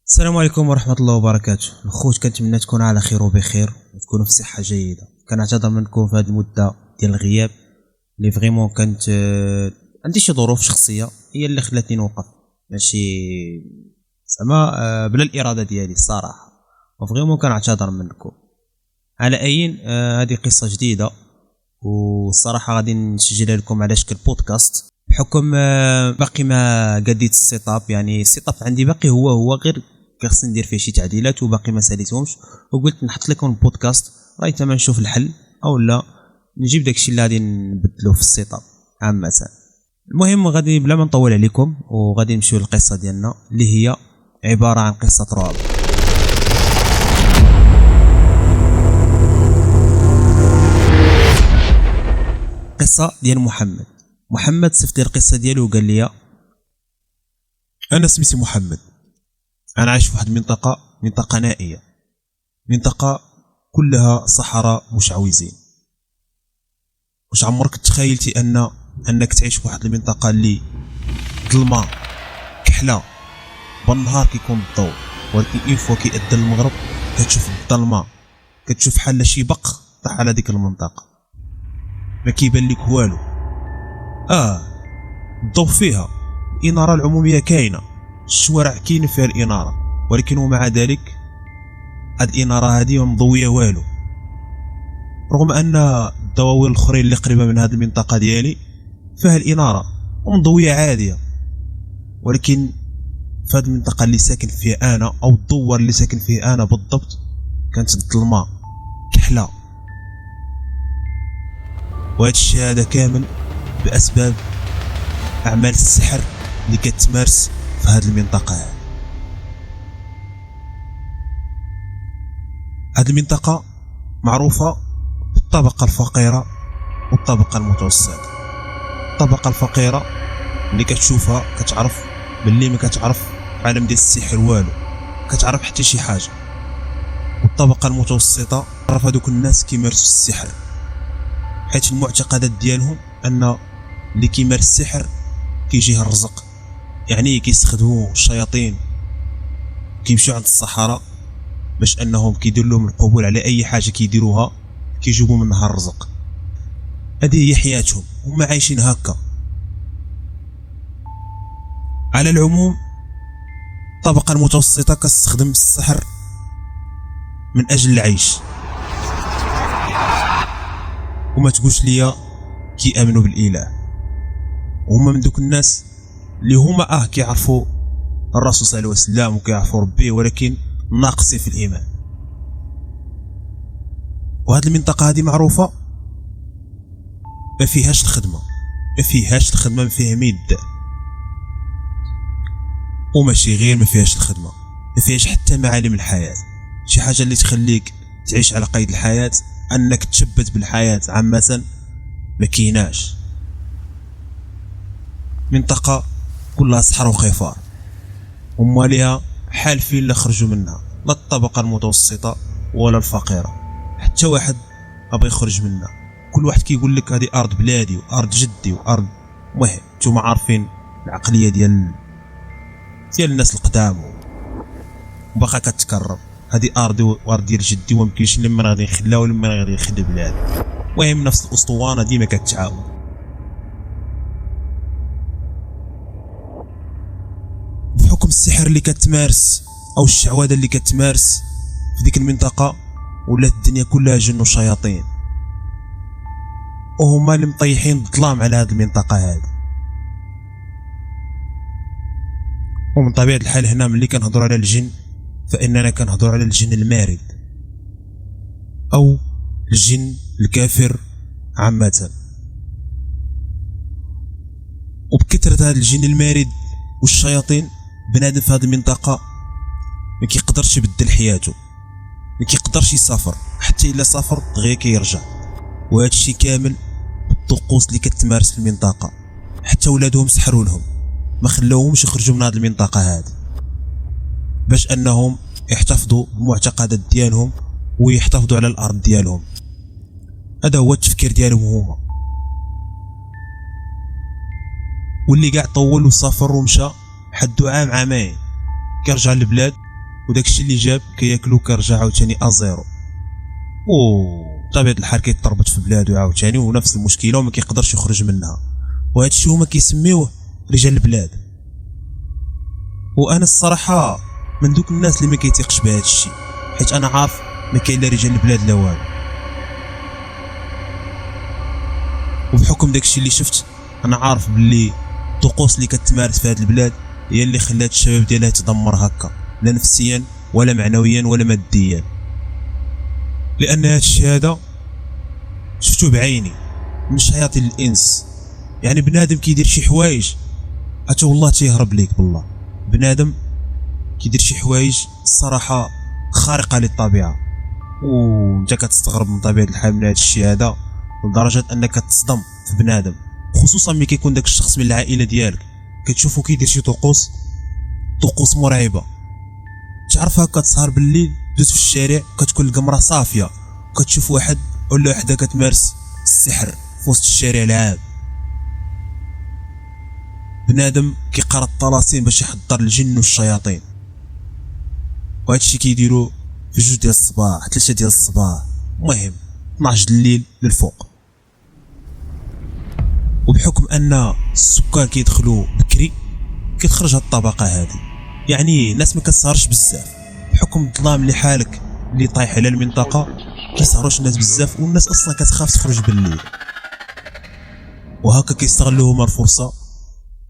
السلام عليكم ورحمة الله وبركاته. الخوت كنتمنى تكونوا على خير وبخير وتكونوا في صحة جيدة. كنعتذر منكم في هذه المدة ديال الغياب اللي فريمون كانت عندي شي ظروف شخصية هي اللي خلاتني نوقف، ماشي زعما بلا الإرادة ديالي الصراحة، وفريمون كنعتذر منكم. على أين هذه قصة جديدة والصراحة غادي نسجلها لكم على شكل بودكاست بحكم باقي ما قديت السيتاب، يعني السيتاب عندي باقي هو غير خصني ندير فيه شي تعديلات وباقي ما ساليتهمش، وقلت نحط لكم البودكاست راي تما نشوف الحل او لا نجيب داكشي اللي غادي نبدلوه في السيتاب عامه. المهم غادي بلا ما نطول عليكم وغادي نمشيو للقصه ديالنا اللي هي عباره عن قصه رعب. قصه ديال محمد صيفط لي القصه ديالو وقال لي انا سميتي محمد، انا عايش في واحد منطقه نائيه، منطقه كلها صحراء مشعوذين. واش عمرك تخيلتي انك تعيش في واحد المنطقه اللي ظلمه كحله؟ بالنهار كيكون الضوء، ولكن اين فوا كيأذن المغرب كتشوف الظلمه، كتشوف بحال شي بق طاح على ديك المنطقه، ما كيبان لك والو. الضوء فيها، الاناره العموميه كاينه، الشوارع كاين فيها الاناره، ولكن ومع ذلك هاد الاناره هادي مضويه والو، رغم ان الدواوين الاخرين اللي قريبه من هاد المنطقه ديالي فيها الاناره ومضويه عاديه، ولكن في هاد المنطقه اللي ساكن فيها انا، او الدوار اللي ساكن فيه انا بالضبط، كانت الظلمه كحله. وهاد الشيء هذا كامل باسباب اعمال السحر اللي كتمارس في هذه المنطقه. هذه المنطقه معروفه بالطبقه الفقيره والطبقه المتوسطه. الطبقه الفقيره اللي كتشوفها كتعرف باللي ما كتعرف عالم ديال السحر والو، كتعرف حتى شي حاجه. والطبقه المتوسطه عرف هذوك الناس كيمارسوا السحر، حيت المعتقدات ديالهم ان اللي كيمارس السحر كيجيه الرزق، يعني كيستخدموا الشياطين، كيمشيو عند الصحراء باش انهم كيديروا لهم القبول على اي حاجه كيديروها كيجيبوا منها الرزق. هذه هي حياتهم، هما عايشين هكا. على العموم الطبقه المتوسطه كتستخدم السحر من اجل العيش، وما تقولش ليا كيامنوا بالاله. وهما من دوك الناس اللي هما كيعرفوا الرسول صلى الله عليه وسلم وكيعرفوا ربي، ولكن ناقصين في الايمان. وهذه المنطقه هذه معروفه ما فيهاش الخدمه، ما فيها ما يدار. وماشي غير ما فيهاش الخدمه، ما فيهاش حتى معالم الحياه، شي حاجه اللي تخليك تعيش على قيد الحياه، انك تشبت بالحياه عامه ما كيناش. منطقه كلها سحر وخفار، هما ليها حالفين اللي خرجوا منها، لا الطبقه المتوسطه ولا الفقيره، حتى واحد ابغى يخرج منها. كل واحد كيقول لك هذه ارض بلادي وارض جدي وارض. المهم نتوما عارفين العقليه ديال الناس القدام، وباقا كتكرر هذه ارضي وارض ديال جدي، وممكنش لما غادي نخليها ولما غادي نخلي بلادي. المهم نفس الاسطوانه ديما كتعاود. بحكم السحر اللي كتمارس او الشعوذه اللي كتمارس في ديك المنطقه، ولات الدنيا كلها جن وشياطين، وهما اللي مطيحين الظلام على هذه المنطقه هذه. ومن طبيعه الحال هنا ملي كنهضروا على الجن فاننا كنهضروا على الجن المارد او الجن الكافر عامه. وبكثره هذا الجن المارد والشياطين، بنادم في هذه المنطقه ما كيقدرش يبدل حياته، ما كيقدرش يسافر، حتى الا سافر دغيا كيرجع. وهذا الشيء كامل بالطقوس اللي كتمارس في المنطقه. حتى ولادهم سحروا لهم، ما خلاوهمش يخرجوا من هذه المنطقه هذه باش انهم يحتفظوا بالمعتقدات ديالهم ويحتفظوا على الارض ديالهم. هذا هو التفكير ديالهم هما. واللي قاع طول وسافر ومشى حدو عامين كيرجع للبلاد وداكشي اللي جاب كياكلو كيرجع عاوتاني ازيرو، بطبيعة الحال كيتربط في بلادو عاوتاني ونفس المشكله وما كيقدرش يخرج منها. وهذا الشيء هما كيسميوه رجال البلاد. وانا الصراحه من دوك الناس اللي ما كيتيقش بهذا الشيء، حيت انا عارف ما كاين لا رجال البلاد لا والو. وبحكم داكشي اللي شفت انا عارف باللي الطقوس اللي كتمارس في هذه البلاد هي اللي خلات الشباب ديالها يتدمر هكا، لا نفسيا ولا معنويا ولا ماديا. لان هذا الشيء هذا شفتو بعيني من شياطين الانس. يعني بنادم كيدير شي حوايج حتى والله تيهرب ليك بالله. بنادم كيدير شي حوايج الصراحه خارقه للطبيعه، وانت كتستغرب من طبيعه الحال من هذا الشيء هذا لدرجه انك تصدم في بنادم، خصوصا ملي كيكون داك الشخص من العائله ديالك كتشوفو كيدير شي طقوس مرعبه. تعرف هكا تسهر بالليل دوز في الشارع كتكون القمره صافيه وكتشوف واحد ولا وحده كتمارس السحر في وسط الشارع العام. بنادم كيقرا الطلاسم باش يحضر الجن والشياطين، وهذا الشيء كيديروا في 2 ديال الصباح 3 ديال الصباح، المهم 12 الليل للفوق. وبحكم ان السكان كيدخلوا بكري كتخرج هاد الطبقه هذه، يعني الناس ما كتسهرش بزاف بحكم الظلام اللي حالك اللي طايح على المنطقه، كيسهروش الناس بزاف والناس اصلا كتخاف تخرج بالليل. وهكا كيستغلوا هما الفرصه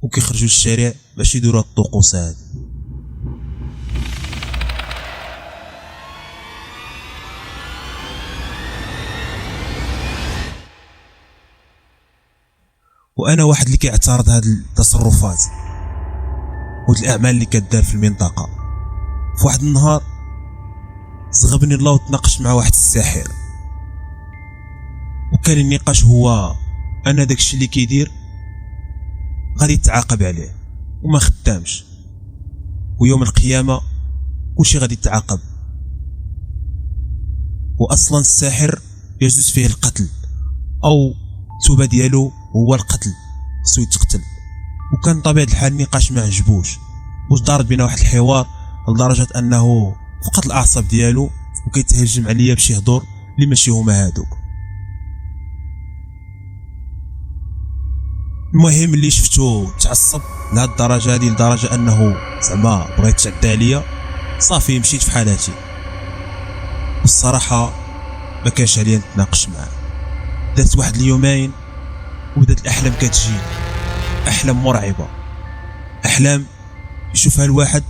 وكيخرجوا للشارع باش يديروا الطقوس هذه. وانا واحد اللي كيعترض هاد التصرفات وهاد الاعمال اللي كدار في المنطقه. في واحد النهار زغبني الله وتناقشت مع واحد الساحر، وكان النقاش هو انا داكشي اللي كيدير غادي يتعاقب عليه وما خدامش، ويوم القيامه كلشي غادي يتعاقب. واصلا الساحر يجوز فيه القتل او التوبه ديالو هو القتل، خصو يتقتل. وكان طبيعة الحال النقاش ما عجبوش، ودارت بينا واحد الحوار لدرجه انه فقد الاعصاب ديالو وكيتهجم عليا بشي هضور اللي ماشي هما هادوك. المهم اللي شفتو تعصب لهاد الدرجه هادي، لدرجه انه زعما بغا يتعدى عليا. صافي مشيت في حالاتي، والصراحه ما كانش عليا نتناقش معاه. دازت واحد اليومين وبدات الاحلام كتجيني، احلام مرعبه، احلام يشوفها الواحد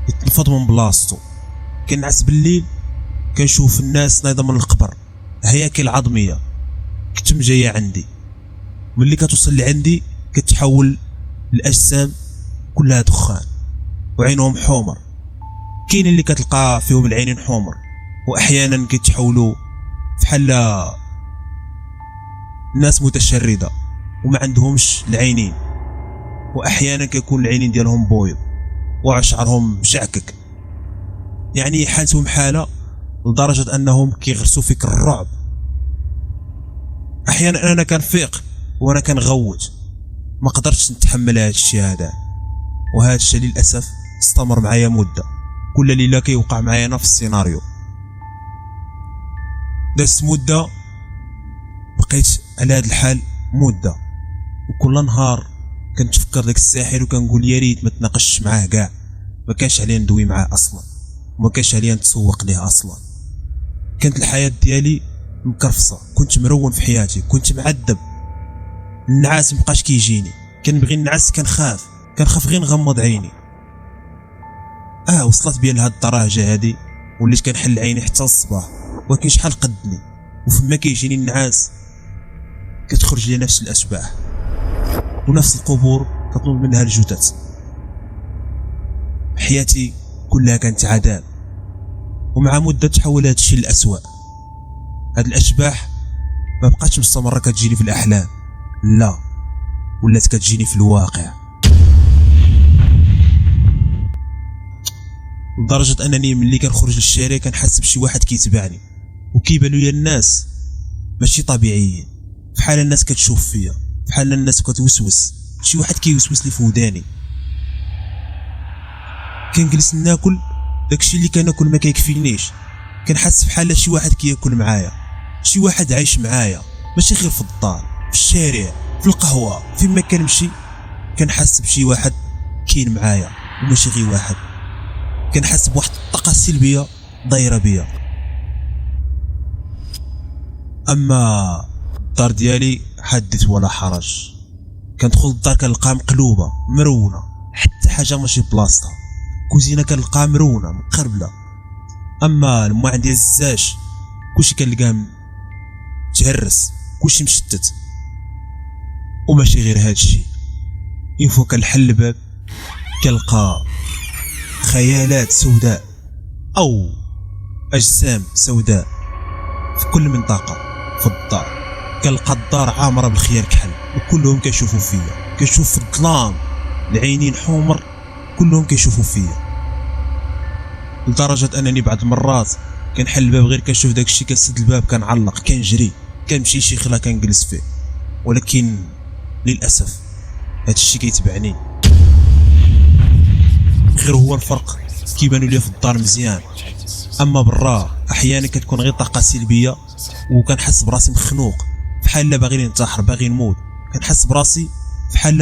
يتنفض من بلاصتو. كنعس بالليل كنشوف الناس نايضه من القبر، هياكل عظميه كتم جايه عندي، ملي كتوصل لعندي كتحول الاجسام كلها دخان وعينهم حمر. كاين اللي كتلقى فيهم العينين حمر، واحيانا كيتحولوا بحال ناس متشرده وما عندهمش العينين، واحيانا كيكون العينين ديالهم بويض وشعرهم مشعكك. يعني حالتهم حاله لدرجه انهم كيغرسوا فيك الرعب. احيانا انا كنفيق وانا كنغوت، ما قدرتش نتحمل هذا الشيء هذا. وهذا الشيء للاسف استمر معايا مده، كل ليله كيوقع معايا نفس السيناريو. دازت مده بقيت على هذا الحال مده، وكل نهار كنتفكر داك الساحر وكنقول يا ريت ما تناقشش معاه كاع، ما كانش عليا ندوي معاه اصلا، وما كانش عليا نتسوق ليه اصلا. كانت الحياه ديالي مكرفصه، كنت مرون في حياتي، كنت معذب. النعاس مبقاش كيجيني، كنبغي نعس كنخاف غير نغمض عيني. وصلت بيا لهاد الدرجه هادي، وليت كنحل عيني حتى الصباح، ولكن شحال قدني وفما كيجيني النعاس كتخرج لي نفس الاشباح ونفس القبور كتنوض منها الجثث. حياتي كلها كانت عذاب، ومع مده تحول هذا الشيء للأسوأ. هاد الاشباح ما بقاتش مستمره كتجيني في الاحلام، لا ولات كتجيني في الواقع، لدرجه انني ملي كنخرج للشارع كنحس بشي واحد كيتبعني، وكيبانوا لي الناس ماشي طبيعيين، بحال الناس كتشوف فيا، بحال الناس كتوسوس، شي واحد كيوسوس لي في وداني. كنجلس ناكل داكشي اللي كناكل ما كيكفينيش، كنحس بحال شي واحد كياكل معايا، شي واحد عايش معايا، ماشي غير في الدار، في الشارع، في القهوه، فين ما كنمشي كنحس بشي واحد كاين معايا وماشي غير واحد. كنحس بواحد الطاقه سلبيه دايره بيا. اما الدار ديالي حدث ولا حرج، كندخل الدار كنلقاها مقلوبه مرونه، حتى حاجه ماشي بلاصتها. كوزينه كنلقاها مرونه مقربله. اما الماعن ديال الزاج كلشي كنلقاه متهرس، كلشي مشتت. وماشي غير هادشي، ينفو كنحل الباب كنلقى خيالات سوداء او اجسام سوداء في كل منطقه في الدار. كنلقى الدار عامره بالخيال كحل، وكلهم كيشوفوا فيا، كنشوف في الظلام العينين حمر، كلهم كيشوفوا فيا. لدرجه انني بعض المرات كنحل الباب غير كنشوف داكشي، كنسد الباب كنعلق كنجري كنمشي شي خلا كنجلس فيه. ولكن للاسف هادشي كيتبعني. غير هو الفرق كيبانوا لي في الدار مزيان، اما برا احيانا كتكون غير طاقه سلبيه، وكنحس براسي مخنوق بحال لا باغي ننتحر باغي نموت. كنحس براسي بحال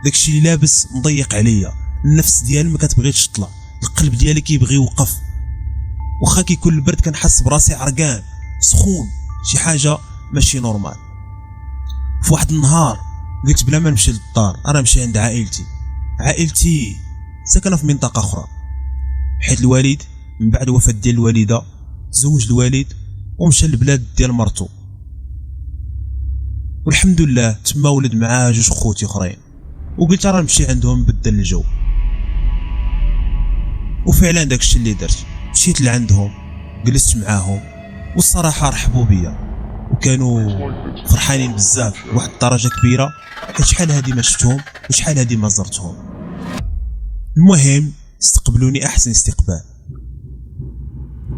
داكشي اللي لابس مضيق عليا، النفس ديالي ما كتبغيش تطلع، القلب ديالي كيبغي يوقف. واخا كيكون البرد كنحس براسي عرقان سخون، شي حاجه ماشي نورمال. في واحد النهار قلت بلا ما نمشي للدار انا نمشي عند عائلتي ساكنه في منطقه اخرى، حيت الوالد من بعد وفاه ديال الوالده تزوج الوالد ومشى للبلاد ديال مرتو، والحمد لله تما ولد معاه 2 خوتي اخرين. وقلت راه نمشي عندهم نبدل الجو. وفعلا داكشي اللي درت، مشيت لعندهم جلست معاهم، والصراحه رحبوا بيا وكانوا فرحانين بزاف لواحد الدرجه كبيره، حيت شحال هادي ما شفتهم وشحال هادي ما زرتهم. المهم استقبلوني احسن استقبال،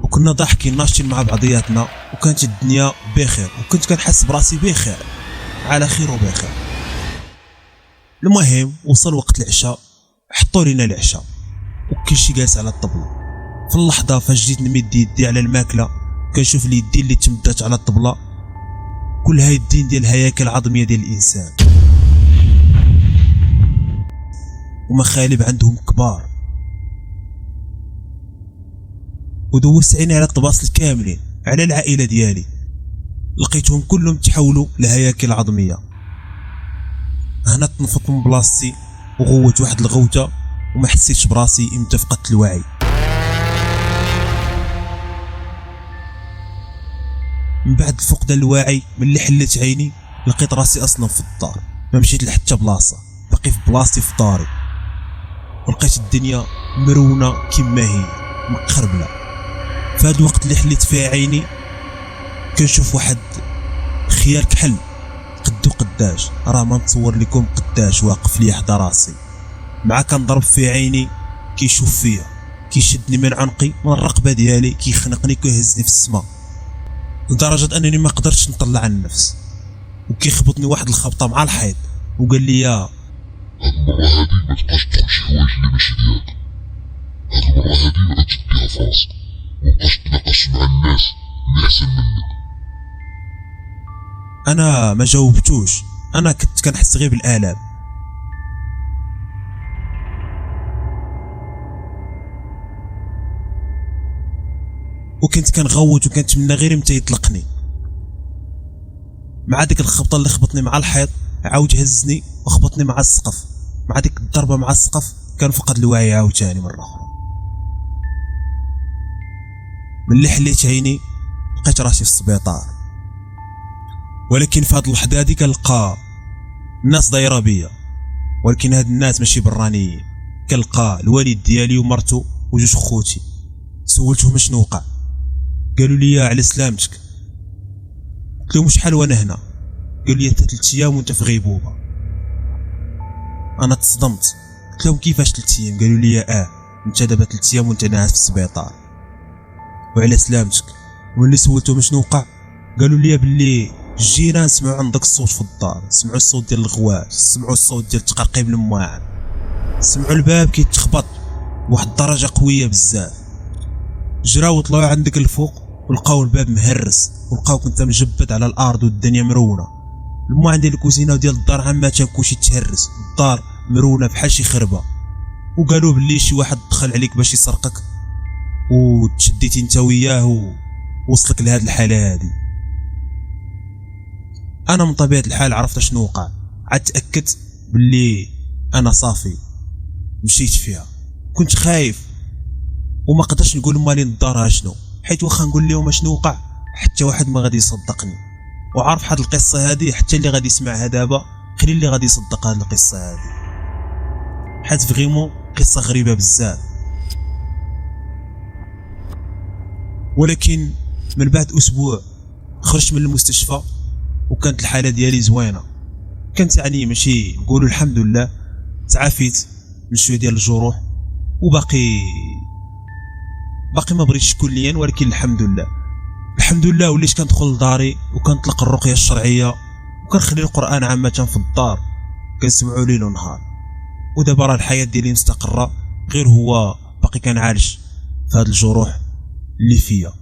وكنا ضاحكين ناشطين مع بعضياتنا، وكانت الدنيا بخير، وكنت كنحس براسي بخير على خير وبخير. المهم وصل وقت العشاء، حطوا لينا العشاء وكلشي جالس على الطبله. في اللحظه فاش جيت نمد يدي على الماكله كنشوف اليدين اللي تمدات على الطبله كلها يدين ديال الهياكل العظميه ديال الانسان، ومخالب عندهم كبار. ودوزت عيني على الطباس الكاملين على العائله ديالي، لقيتهم كلهم تحولوا لهياكل عظميه. هنا تنفضت من بلاصتي وغوت واحد الغوته، وما حسيتش براسي امتى فقدت الوعي. من بعد فقدان الوعي ملي حليت عيني لقيت راسي اصلا في الدار، ما مشيت لحتى بلاصه، باقي في بلاصتي في داري. ولقيت الدنيا مرونه كما هي مقربله. في هذا الوقت اللي حليت فيه عيني كنشوف واحد خيال كحل قدو قداش، راه ما نتصور لكم قداش واقف لي حدا راسي، مع كنضرب في عيني كيشوف فيا، كيشدني من عنقي من الرقبه ديالي، كيخنقني كيهزني في السماء، لدرجه انني ما قدرتش نطلع النفس. وكيخبطني واحد الخبطه مع الحيط وقال لي هاد المرة هادي ما تبقاش تدخل شي حوايج اللي ماشي ديالك. هاد المرة هادي بغا تديها في راسك، ومبقاش تناقش مع الناس اللي احسن منك. انا ما جاوبتوش، انا كنت كنحس غير بالالام. وكنت كنغوت وكنتمنى غير متى يطلقني. مع ديك الخبطه اللي خبطني مع الحيط عاود هزني وخبطني مع السقف، مع ديك الضربه مع السقف كان فقد الوعي عاوتاني مره اخرى. ملي حليت عيني لقيت راسي في السبيطار، ولكن في هاد اللحظه هادي كنلقى الناس دايره بيا، ولكن هاد الناس ماشي برانيين. كنلقى الوالد ديالي ومرتو وجوج خوتي. سولتهم شنو وقع، قالوا لي على سلامتك. قلت لهم شحال وانا هنا؟ قالوا لي 3 ايام وانت في غيبوبه. انا تصدمت، قلت لهم كيفاش 3 ايام؟ قالوا لي انت دابا 3 ايام وانت ناعس في السبيطار وعلى سلامتك. واللي سولتهم شنو وقع قالوا لي باللي الجيران سمعوا عندك الصوت في الدار، سمعوا الصوت ديال الغواش، سمعوا الصوت ديال تقرقيب الماعن، سمعوا الباب كيتخبط واحد الدرجه قويه بزاف. جراو طلعوا عندك الفوق ولقاو الباب مهرس، ولقاوك انت مجبد على الارض والدنيا مرونه. المهم ديال الكوزينه وديال الدار عامه كلشي تهرس، الدار مرونه بحال شي خربه. وقالوا باللي شي واحد دخل عليك باش يسرقك وتشديتي انت وياه ووصلك لهاد الحاله هادي. انا من طبيعه الحال عرفت شنو وقع، عاد تاكدت باللي انا صافي مشيت فيها. كنت خايف وما قدرتش نقول مالي الدار شنو، حيت واخا نقول لهم شنو وقع حتى واحد ما غادي يصدقني. وعارف هاد القصه هادي حتى اللي غادي يسمعها دابا قليل اللي غادي يصدق هاد القصه هادي، حيت فريمون قصه غريبه بزاف. ولكن من بعد اسبوع خرجت من المستشفى وكانت الحاله ديالي زوينه. كانت يعني ماشي نقولوا الحمد لله تعافيت من شويه ديال الجروح، وباقي ما بغيتش كليا، ولكن الحمد لله وليت كندخل لداري وكنطلق الرقيه الشرعيه وكنخلي القران عامه في الدار كنسمعوا ليل ونهار. ودابا راه الحياه ديالي مستقره، غير هو باقي كنعالج في هاد الجروح اللي فيا.